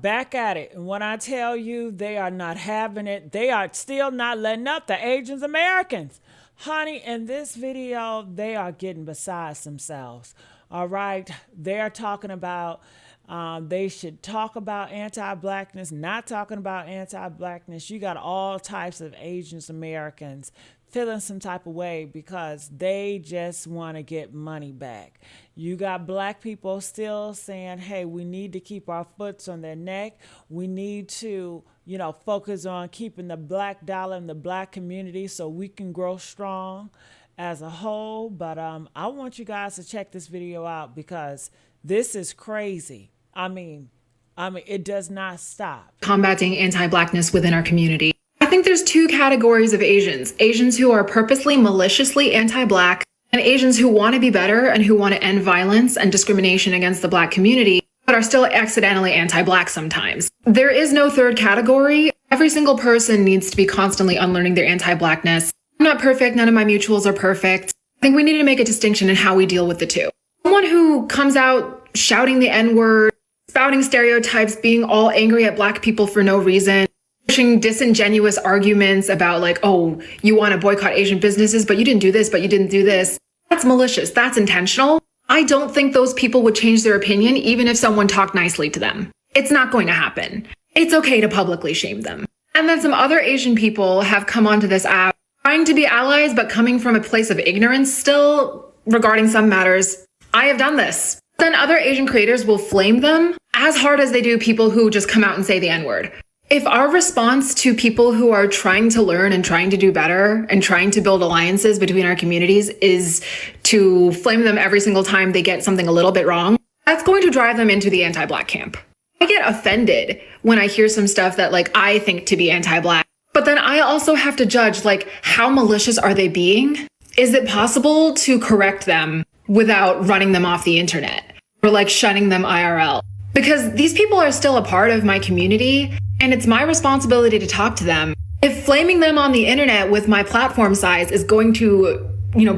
back at it. And when I tell you they are not having it, they are still not letting up the Asian Americans. Honey, in this video, they are getting besides themselves. All right. They're talking about they should talk about anti-blackness, not talking about anti-blackness. You got all types of Asian Americans feeling some type of way because they just want to get money back. You got black people still saying, hey, we need to keep our foots on their neck. We need to, focus on keeping the black dollar in the black community so we can grow strong as a whole. But I want you guys to check this video out because this is crazy. I mean, it does not stop. Combating anti-blackness within our community. I think there's two categories of Asians. Asians who are purposely, maliciously anti-black, and Asians who want to be better and who want to end violence and discrimination against the black community, but are still accidentally anti-black sometimes. There is no third category. Every single person needs to be constantly unlearning their anti-blackness. I'm not perfect. None of my mutuals are perfect. I think we need to make a distinction in how we deal with the two. Someone who comes out shouting the N-word, spouting stereotypes, being all angry at black people for no reason, pushing disingenuous arguments about like, oh, you want to boycott Asian businesses, but you didn't do this, but you didn't do this. That's malicious. That's intentional. I don't think those people would change their opinion even if someone talked nicely to them. It's not going to happen. It's okay to publicly shame them. And then some other Asian people have come onto this app trying to be allies, but coming from a place of ignorance still regarding some matters. I have done this. Then other Asian creators will flame them as hard as they do people who just come out and say the N-word. If our response to people who are trying to learn and trying to do better and trying to build alliances between our communities is to flame them every single time they get something a little bit wrong, that's going to drive them into the anti-black camp. I get offended when I hear some stuff that like I think to be anti-black, but then I also have to judge like how malicious are they being? Is it possible to correct them without running them off the internet or like shutting them IRL? Because these people are still a part of my community and it's my responsibility to talk to them. If flaming them on the internet with my platform size is going to,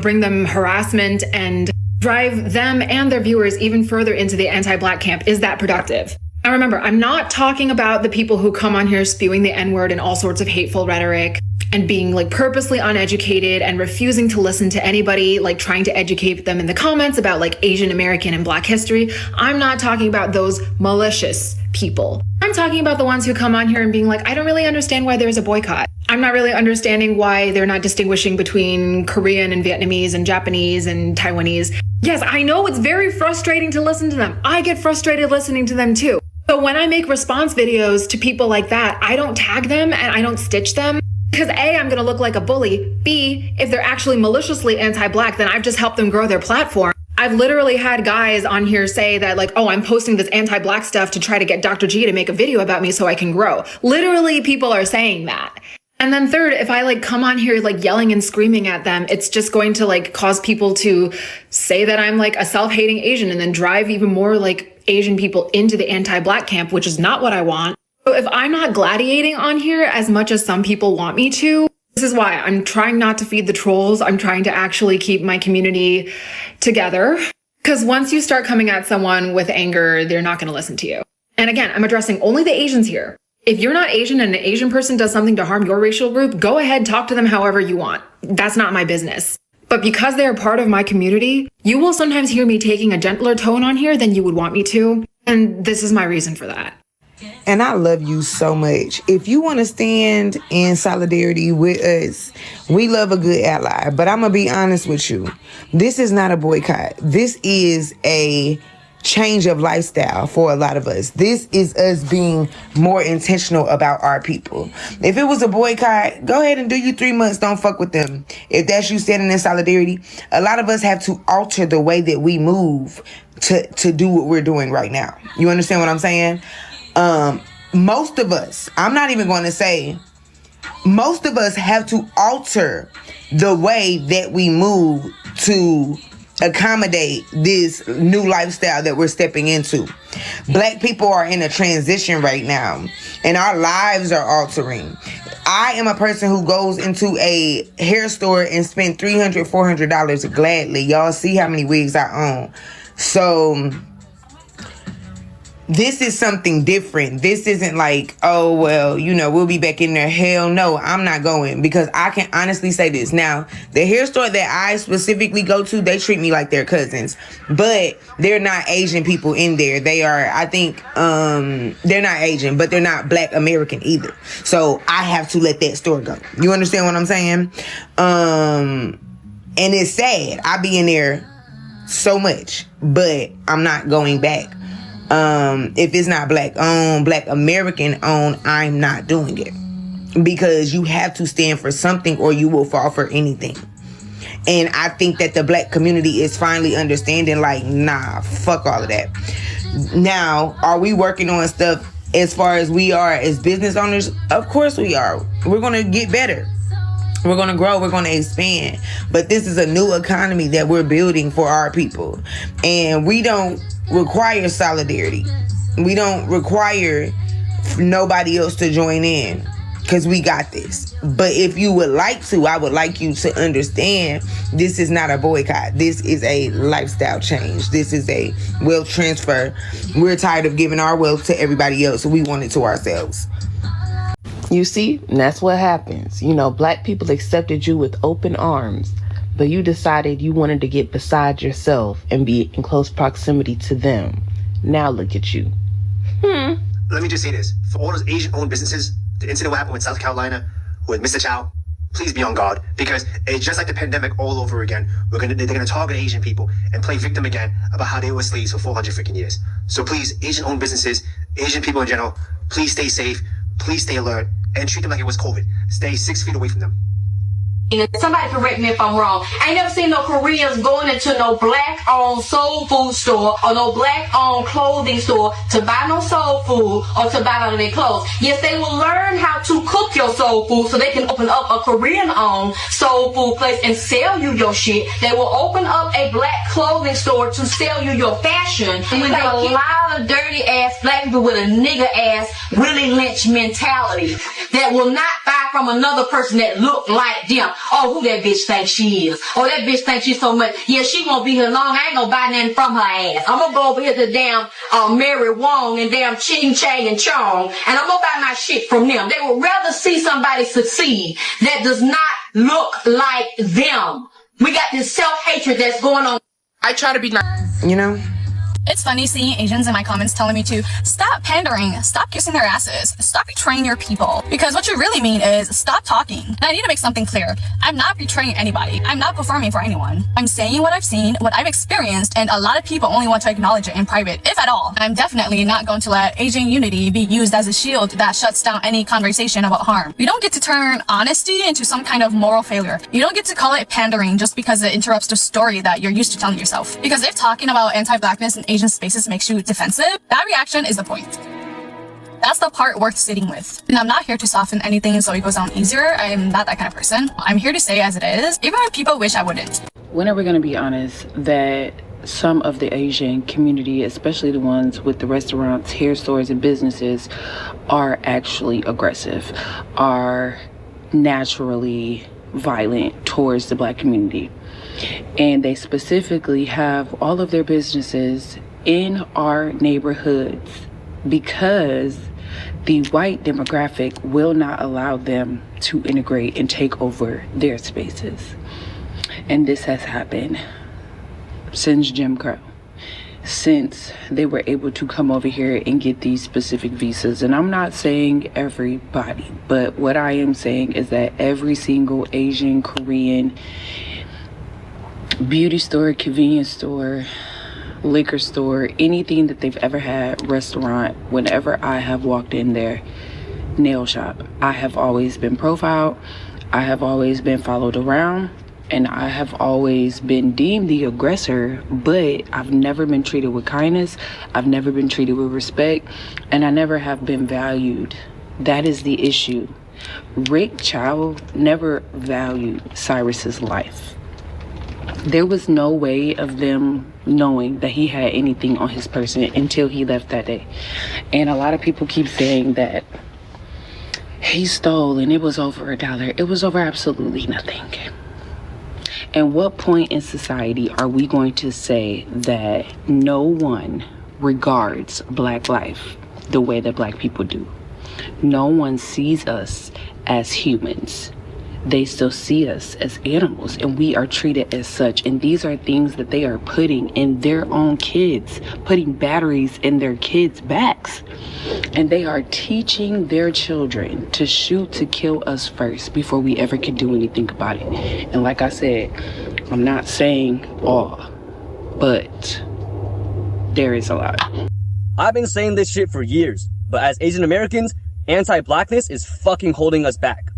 bring them harassment and drive them and their viewers even further into the anti-black camp, is that productive? Now remember, I'm not talking about the people who come on here spewing the N-word and all sorts of hateful rhetoric and being like purposely uneducated and refusing to listen to anybody, like trying to educate them in the comments about like Asian American and Black history. I'm not talking about those malicious people. I'm talking about the ones who come on here and being like, I don't really understand why there's a boycott. I'm not really understanding why they're not distinguishing between Korean and Vietnamese and Japanese and Taiwanese. Yes, I know it's very frustrating to listen to them. I get frustrated listening to them too. So when I make response videos to people like that, I don't tag them and I don't stitch them because A, I'm going to look like a bully. B, if they're actually maliciously anti-black, then I've just helped them grow their platform. I've literally had guys on here say that like, oh, I'm posting this anti-black stuff to try to get Dr. G to make a video about me so I can grow. Literally people are saying that. And then third, if I like come on here like yelling and screaming at them, it's just going to like cause people to say that I'm like a self-hating Asian and then drive even more like Asian people into the anti-black camp, which is not what I want. So if I'm not gladiating on here as much as some people want me to, this is why I'm trying not to feed the trolls. I'm trying to actually keep my community together. Because once you start coming at someone with anger, they're not going to listen to you. And again, I'm addressing only the Asians here. If you're not Asian and an Asian person does something to harm your racial group, go ahead, talk to them however you want. That's not my business. But because they're part of my community, you will sometimes hear me taking a gentler tone on here than you would want me to. And this is my reason for that. And I love you so much. If you want to stand in solidarity with us, we love a good ally. But I'm going to be honest with you. This is not a boycott. This is a change of lifestyle for a lot of us. This is us being more intentional about our people. If it was a boycott, go ahead and do you 3 months. Don't fuck with them. If that's you standing in solidarity, a lot of us have to alter the way that we move to do what we're doing right now. You understand what I'm saying? Most of us, I'm not even going to say, most of us have to alter the way that we move to accommodate this new lifestyle that we're stepping into. Black people are in a transition right now and our lives are altering. I am a person who goes into a hair store and spend $300, $400 gladly. Y'all see how many wigs I own. So This is something different. This isn't like, oh, well, you know, we'll be back in there. Hell no, I'm not going, because I can honestly say this. Now, the hair store that I specifically go to, they treat me like they're cousins, but they're not Asian people in there. They are, I think, they're not Asian, but they're not Black American either. So I have to let that store go. You understand what I'm saying? And it's sad. I be in there so much, but I'm not going back. If it's not Black owned, Black American owned, I'm not doing it, because you have to stand for something or you will fall for anything. And I think that the Black community is finally understanding, like, nah, fuck all of that. Now, are we working on stuff as far as we are as business owners? Of course we are. We're going to get better. We're going to grow. We're going to expand. But this is a new economy that we're building for our people. And we don't require solidarity. We don't require nobody else to join in, because we got this. But if you would like to, I would like you to understand, this is not a boycott. This is a lifestyle change. This is a wealth transfer. We're tired of giving our wealth to everybody else. We want it to ourselves. You see, and that's what happens. You know, Black people accepted you with open arms, but you decided you wanted to get beside yourself and be in close proximity to them. Now look at you. Let me just say this. For all those Asian-owned businesses, the incident what happened with South Carolina, with Mr. Chow, please be on guard, because it's just like the pandemic all over again. They're gonna target Asian people and play victim again about how they were slaves for 400 freaking years. So please, Asian-owned businesses, Asian people in general, please stay safe, please stay alert, and treat them like it was COVID. Stay 6 feet away from them. Somebody correct me if I'm wrong. I ain't never seen no Koreans going into no Black-owned soul food store or no Black-owned clothing store to buy no soul food or to buy none of their clothes. Yes, they will learn how to cook your soul food so they can open up a Korean-owned soul food place and sell you your shit. They will open up a Black clothing store to sell you your fashion. And we got a lot of dirty-ass Black people with a nigger-ass Willie Lynch mentality that will not buy from another person that look like them. Oh, who that bitch thinks she is? Oh, that bitch thinks she's so much. Yeah, she won't be here long. I ain't gonna buy nothing from her ass. I'm gonna go over here to damn Mary Wong and damn Ching Chang and Chong, and I'm gonna buy my shit from them. They would rather see somebody succeed that does not look like them. We got this self-hatred that's going on. I try to be nice. You know? It's funny seeing Asians in my comments telling me to stop pandering, stop kissing their asses, stop betraying your people. Because what you really mean is stop talking. And I need to make something clear. I'm not betraying anybody. I'm not performing for anyone. I'm saying what I've seen, what I've experienced, and a lot of people only want to acknowledge it in private, if at all. I'm definitely not going to let Asian unity be used as a shield that shuts down any conversation about harm. You don't get to turn honesty into some kind of moral failure. You don't get to call it pandering just because it interrupts the story that you're used to telling yourself. Because if talking about anti-blackness and Asian spaces makes you defensive, that reaction is the point. That's the part worth sitting with. And I'm not here to soften anything so it goes down easier. I'm not that kind of person. I'm here to say as it is, even when people wish I wouldn't. When are we going to be honest that some of the Asian community, especially the ones with the restaurants, hair stores, and businesses, are actually aggressive, are naturally violent towards the Black community? And they specifically have all of their businesses in our neighborhoods because the white demographic will not allow them to integrate and take over their spaces. And this has happened since Jim Crow, since they were able to come over here and get these specific visas. And I'm not saying everybody, but what I am saying is that every single Asian, Korean, beauty store, convenience store, liquor store, anything that they've ever had, restaurant, whenever I have walked in there, nail shop, I have always been profiled, I have always been followed around, and I have always been deemed the aggressor, but I've never been treated with kindness, I've never been treated with respect, and I never have been valued. That is the issue. Rick Chow never valued Cyrus's life. There was no way of them knowing that he had anything on his person until he left that day. And a lot of people keep saying that he stole and it was over $1. It was over absolutely nothing. And what point in society are we going to say that no one regards Black life the way that Black people do. No one sees us as humans. They still see us as animals, and we are treated as such. And these are things that they are putting in their own kids, putting batteries in their kids' backs. And they are teaching their children to shoot to kill us first before we ever can do anything about it. And like I said, I'm not saying all, but there is a lot. I've been saying this shit for years, but as Asian Americans, anti-blackness is fucking holding us back.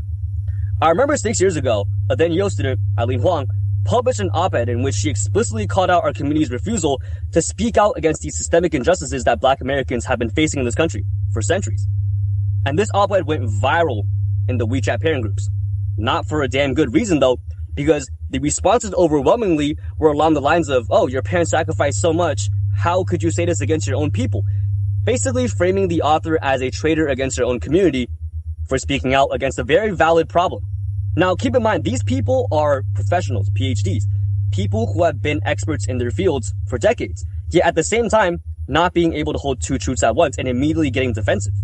I remember 6 years ago, a then Yale student, Eileen Huang, published an op-ed in which she explicitly called out our community's refusal to speak out against the systemic injustices that Black Americans have been facing in this country for centuries. And this op-ed went viral in the WeChat parent groups. Not for a damn good reason though, because the responses overwhelmingly were along the lines of, oh, your parents sacrificed so much, how could you say this against your own people? Basically framing the author as a traitor against their own community for speaking out against a very valid problem. Now, keep in mind, these people are professionals, PhDs, people who have been experts in their fields for decades, yet at the same time, not being able to hold two truths at once and immediately getting defensive.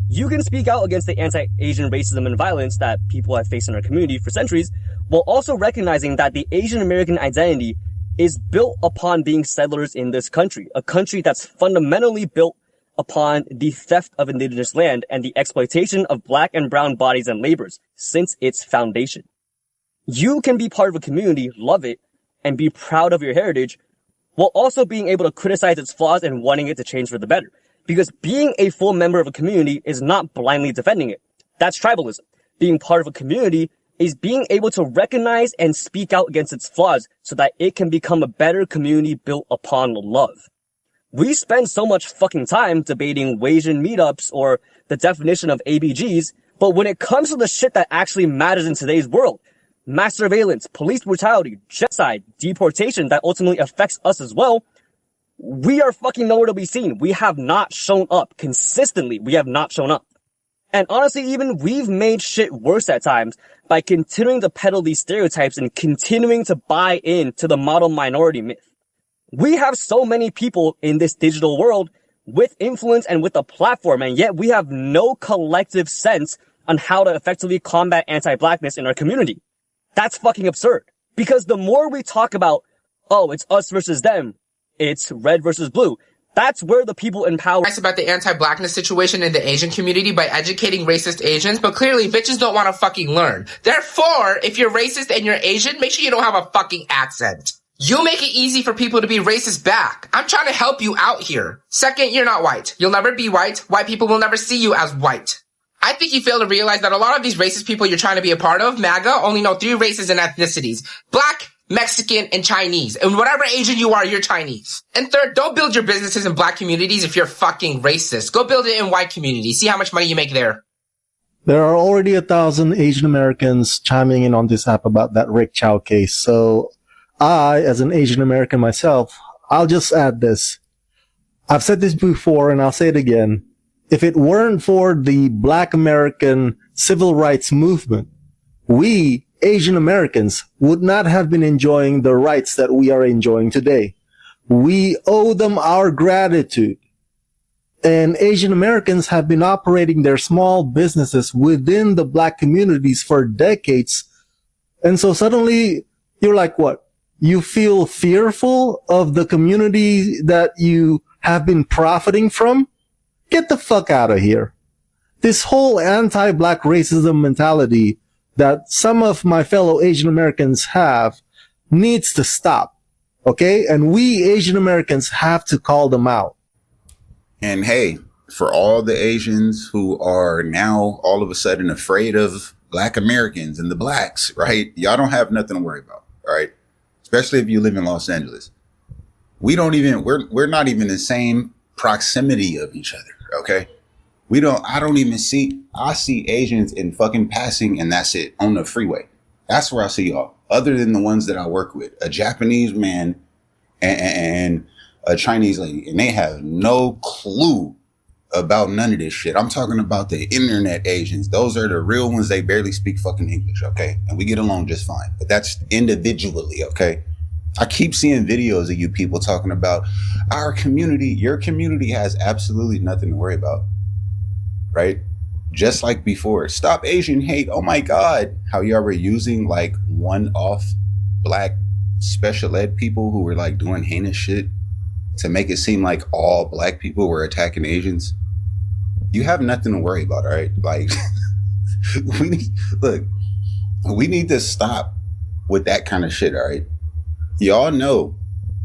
You can speak out against the anti-Asian racism and violence that people have faced in our community for centuries, while also recognizing that the Asian American identity is built upon being settlers in this country, a country that's fundamentally built upon the theft of indigenous land and the exploitation of Black and brown bodies and labors since its foundation. You can be part of a community, love it, and be proud of your heritage, while also being able to criticize its flaws and wanting it to change for the better. Because being a full member of a community is not blindly defending it. That's tribalism. Being part of a community is being able to recognize and speak out against its flaws so that it can become a better community built upon love. We spend so much fucking time debating Wasian meetups or the definition of ABGs, but when it comes to the shit that actually matters in today's world, mass surveillance, police brutality, genocide, deportation that ultimately affects us as well, we are fucking nowhere to be seen. We have not shown up. Consistently, we have not shown up. And honestly, even we've made shit worse at times by continuing to peddle these stereotypes and continuing to buy into the model minority myth. We have so many people in this digital world with influence and with a platform, and yet we have no collective sense on how to effectively combat anti-blackness in our community. That's fucking absurd. Because the more we talk about, oh, it's us versus them, it's red versus blue, that's where the people in power about the anti-blackness situation in the Asian community by educating racist Asians, but clearly bitches don't want to fucking learn. Therefore, if you're racist and you're Asian, make sure you don't have a fucking accent. You make it easy for people to be racist back. I'm trying to help you out here. Second, you're not white. You'll never be white. White people will never see you as white. I think you fail to realize that a lot of these racist people you're trying to be a part of, MAGA, only know 3 races and ethnicities. Black, Mexican, and Chinese. And whatever Asian you are, you're Chinese. And third, don't build your businesses in Black communities if you're fucking racist. Go build it in white communities. See how much money you make there. There are already 1,000 Asian Americans chiming in on this app about that Rick Chow case. So I, as an Asian American myself, I'll just add this. I've said this before and I'll say it again. If it weren't for the Black American civil rights movement, we, Asian Americans, would not have been enjoying the rights that we are enjoying today. We owe them our gratitude. And Asian Americans have been operating their small businesses within the Black communities for decades. And so suddenly you're like, what? You feel fearful of the community that you have been profiting from? Get the fuck out of here. This whole anti-Black racism mentality that some of my fellow Asian Americans have needs to stop. Okay? And we Asian Americans have to call them out. And hey, for all the Asians who are now all of a sudden afraid of Black Americans and the Blacks, right? Y'all don't have nothing to worry about, all right? Especially if you live in Los Angeles. We're not even in the same proximity of each other, okay? I see Asians in fucking passing and that's it, on the freeway. That's where I see y'all, other than the ones that I work with, a Japanese man and a Chinese lady, and they have no clue about none of this shit. I'm talking about the internet Asians. Those are the real ones. They barely speak fucking English, okay? And we get along just fine, but that's individually, okay? I keep seeing videos of you people talking about our community. Your community has absolutely nothing to worry about, right? Just like before. Stop Asian hate. Oh my God. How y'all were using like one-off black special ed people who were like doing heinous shit to make it seem like all black people were attacking Asians. You have nothing to worry about, all right? Like, we need to stop with that kind of shit, all right? Y'all know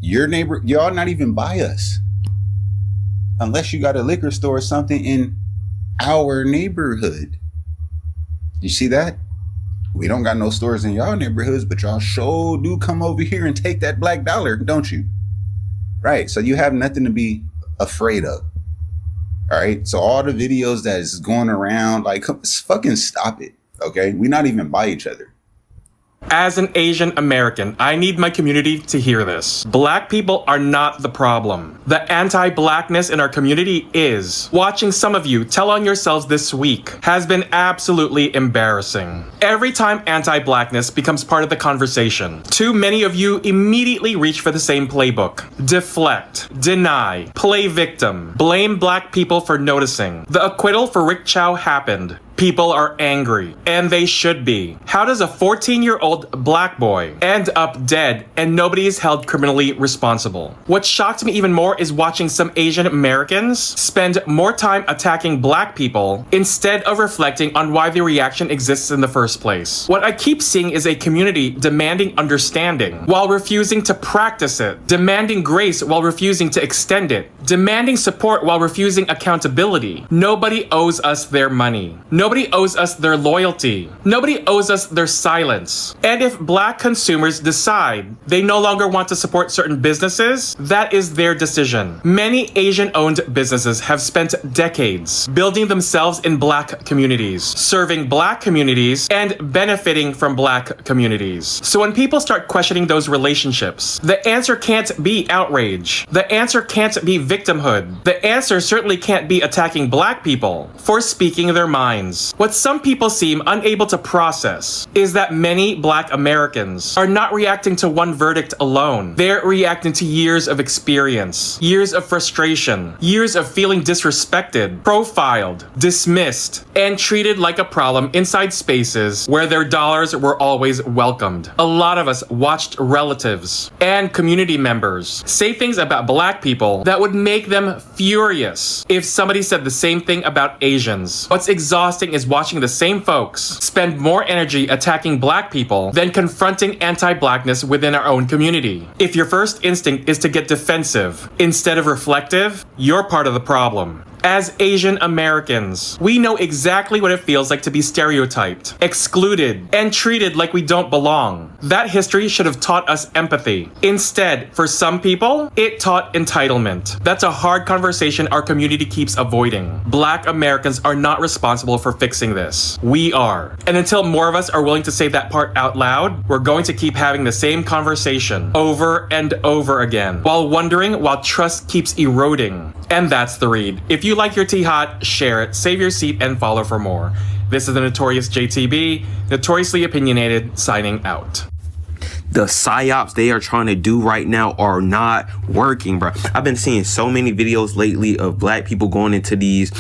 your neighbor, y'all not even by us. Unless you got a liquor store or something in our neighborhood. You see that? We don't got no stores in y'all neighborhoods, but y'all sure do come over here and take that black dollar, don't you? Right, so you have nothing to be afraid of. All right, so all the videos that is going around, like, fucking stop it, okay? We're not even by each other. As an Asian American, I need my community to hear this. Black people are not the problem. The anti-blackness in our community is. Watching some of you tell on yourselves this week has been absolutely embarrassing. Every time anti-blackness becomes part of the conversation, too many of you immediately reach for the same playbook. Deflect, deny, play victim, blame black people for noticing. The acquittal for Rick Chow happened. People are angry, and they should be. How does a 14-year-old black boy end up dead and nobody is held criminally responsible? What shocked me even more is watching some Asian Americans spend more time attacking black people instead of reflecting on why the reaction exists in the first place. What I keep seeing is a community demanding understanding while refusing to practice it, demanding grace while refusing to extend it, demanding support while refusing accountability. Nobody owes us their money. Nobody owes us their loyalty. Nobody owes us their silence. And if black consumers decide they no longer want to support certain businesses, that is their decision. Many Asian-owned businesses have spent decades building themselves in black communities, serving black communities, and benefiting from black communities. So when people start questioning those relationships, the answer can't be outrage. The answer can't be victimhood. The answer certainly can't be attacking black people for speaking their minds. What some people seem unable to process is that many black Americans are not reacting to one verdict alone. They're reacting to years of experience, years of frustration, years of feeling disrespected, profiled, dismissed, and treated like a problem inside spaces where their dollars were always welcomed. A lot of us watched relatives and community members say things about black people that would make them furious if somebody said the same thing about Asians. What's exhausting is watching the same folks spend more energy attacking black people than confronting anti-blackness within our own community. If your first instinct is to get defensive instead of reflective, you're part of the problem. As Asian Americans, we know exactly what it feels like to be stereotyped, excluded, and treated like we don't belong. That history should have taught us empathy. Instead, for some people, it taught entitlement. That's a hard conversation our community keeps avoiding. Black Americans are not responsible for fixing this. We are. And until more of us are willing to say that part out loud, we're going to keep having the same conversation over and over again, while wondering while trust keeps eroding. And that's the read. If you like your tea hot, share it, save your seat, and follow for more. This is the Notorious JTB, notoriously opinionated, signing out. The psyops they are trying to do right now are not working, bro. I've been seeing so many videos lately of black people going into these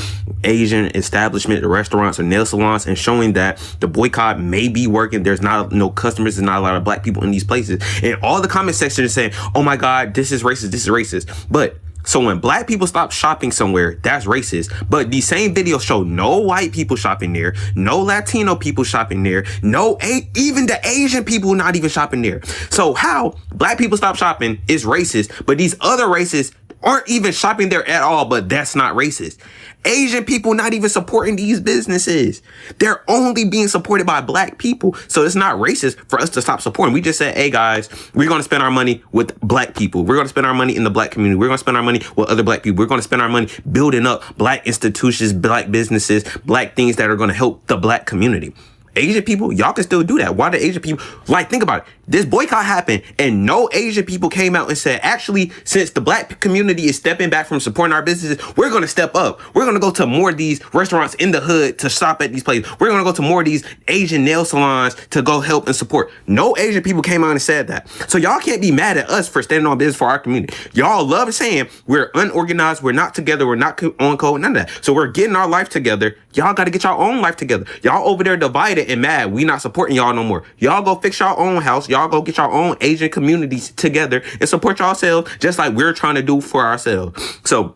Asian establishment restaurants or nail salons and showing that the boycott may be working. There's not no customers, there's not a lot of black people in these places, and all the comment section is saying, oh my god, this is racist, this is racist. But so when black people stop shopping somewhere, that's racist. But these same videos show no white people shopping there, no Latino people shopping there, even the Asian people not even shopping there. So how black people stop shopping is racist, but these other races aren't even shopping there at all, but that's not racist. Asian people not even supporting these businesses. They're only being supported by black people. So it's not racist for us to stop supporting. We just said, hey guys, we're going to spend our money with black people. We're going to spend our money in the black community. We're going to spend our money with other black people. We're going to spend our money building up black institutions, black businesses, black things that are going to help the black community. Asian people, y'all can still do that. Why do Asian people, like, think about it. This boycott happened and no Asian people came out and said, actually, since the black community is stepping back from supporting our businesses, we're going to step up. We're going to go to more of these restaurants in the hood to shop at these places. We're going to go to more of these Asian nail salons to go help and support. No Asian people came out and said that. So y'all can't be mad at us for standing on business for our community. Y'all love saying we're unorganized, we're not together, we're not on code, none of that. So we're getting our life together. Y'all got to get your own life together. Y'all over there divided and mad. We not supporting y'all no more. Y'all go fix your own house. Y'all go get your own Asian communities together and support yourselves just like we're trying to do for ourselves. So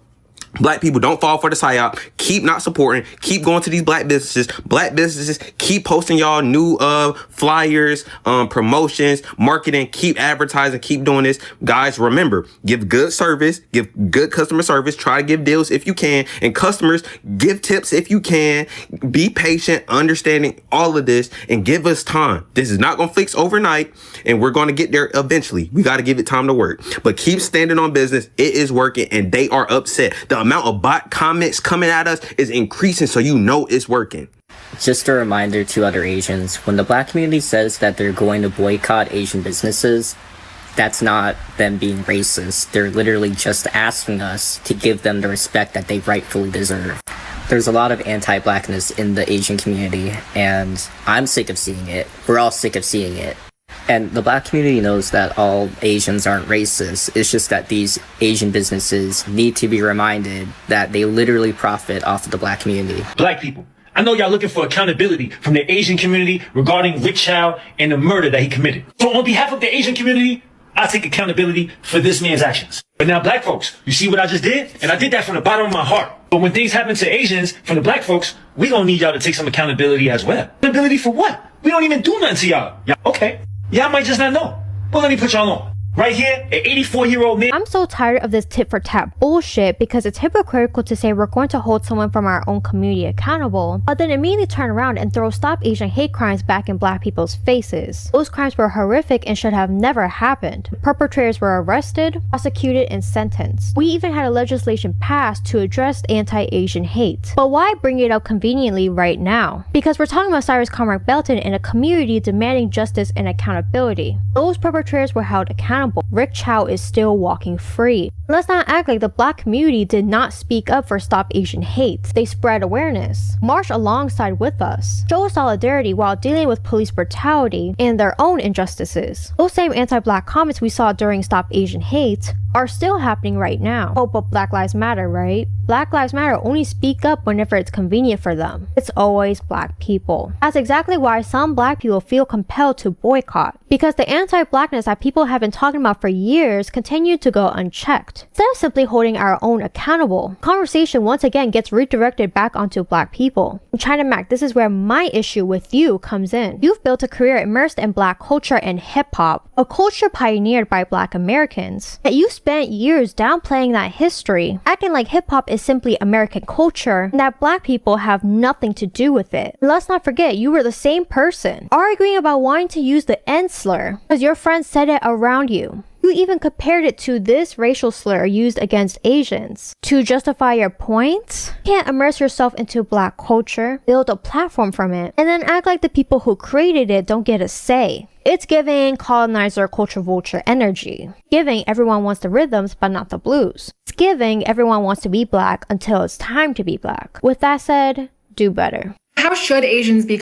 black people, don't fall for the psyop. Keep not supporting. Keep going to these black businesses. Black businesses, keep posting y'all new flyers, promotions, marketing. Keep advertising. Keep doing this. Guys, remember, give good service. Give good customer service. Try to give deals if you can. And customers, give tips if you can. Be patient, understanding all of this, and give us time. This is not going to fix overnight, and we're going to get there eventually. We got to give it time to work. But keep standing on business. It is working, and they are upset. The amount of bot comments coming at us is increasing, so you know it's working. Just a reminder to other Asians, when the black community says that they're going to boycott Asian businesses, that's not them being racist. They're literally just asking us to give them the respect that they rightfully deserve. There's a lot of anti-blackness in the Asian community, and I'm sick of seeing it. We're all sick of seeing it. And the black community knows that all Asians aren't racist. It's just that these Asian businesses need to be reminded that they literally profit off of the black community. Black people, I know y'all looking for accountability from the Asian community regarding Rick Chow and the murder that he committed. So on behalf of the Asian community, I take accountability for this man's actions. But now black folks, you see what I just did? And I did that from the bottom of my heart. But when things happen to Asians from the black folks, we gonna need y'all to take some accountability as well. Accountability for what? We don't even do nothing to y'all. Okay. Y'all might just not know. Well, let me put y'all on. Right here, an 84-year-old man. I'm so tired of this tit for tat bullshit because it's hypocritical to say we're going to hold someone from our own community accountable, but then immediately turn around and throw Stop Asian Hate crimes back in black people's faces. Those crimes were horrific and should have never happened. The perpetrators were arrested, prosecuted, and sentenced. We even had a legislation passed to address anti-Asian hate. But why bring it up conveniently right now? Because we're talking about Cyrus Conrad Belton and a community demanding justice and accountability. Those perpetrators were held accountable. Rick Chow is still walking free. Let's not act like the black community did not speak up for Stop Asian Hate. They spread awareness, march alongside with us, show solidarity while dealing with police brutality and their own injustices. Those same anti-black comments we saw during Stop Asian Hate are still happening right now. Oh, but Black Lives Matter, right? Black Lives Matter only speak up whenever it's convenient for them. It's always black people. That's exactly why some black people feel compelled to boycott, because the anti-blackness that people have been talking about for years continue to go unchecked. Instead of simply holding our own accountable, conversation once again gets redirected back onto black people. In China Mac, this is where my issue with you comes in. You've built a career immersed in black culture and hip-hop, a culture pioneered by black Americans, yet you spent years downplaying that history, acting like hip-hop is simply American culture and that black people have nothing to do with it. And let's not forget, you were the same person arguing about wanting to use the N slur because your friends said it around you. You even compared it to this racial slur used against Asians. To justify your points, you can't immerse yourself into black culture, build a platform from it, and then act like the people who created it don't get a say. It's giving colonizer culture vulture energy. Giving everyone wants the rhythms but not the blues. It's giving everyone wants to be black until it's time to be black. With that said, do better. How should Asians be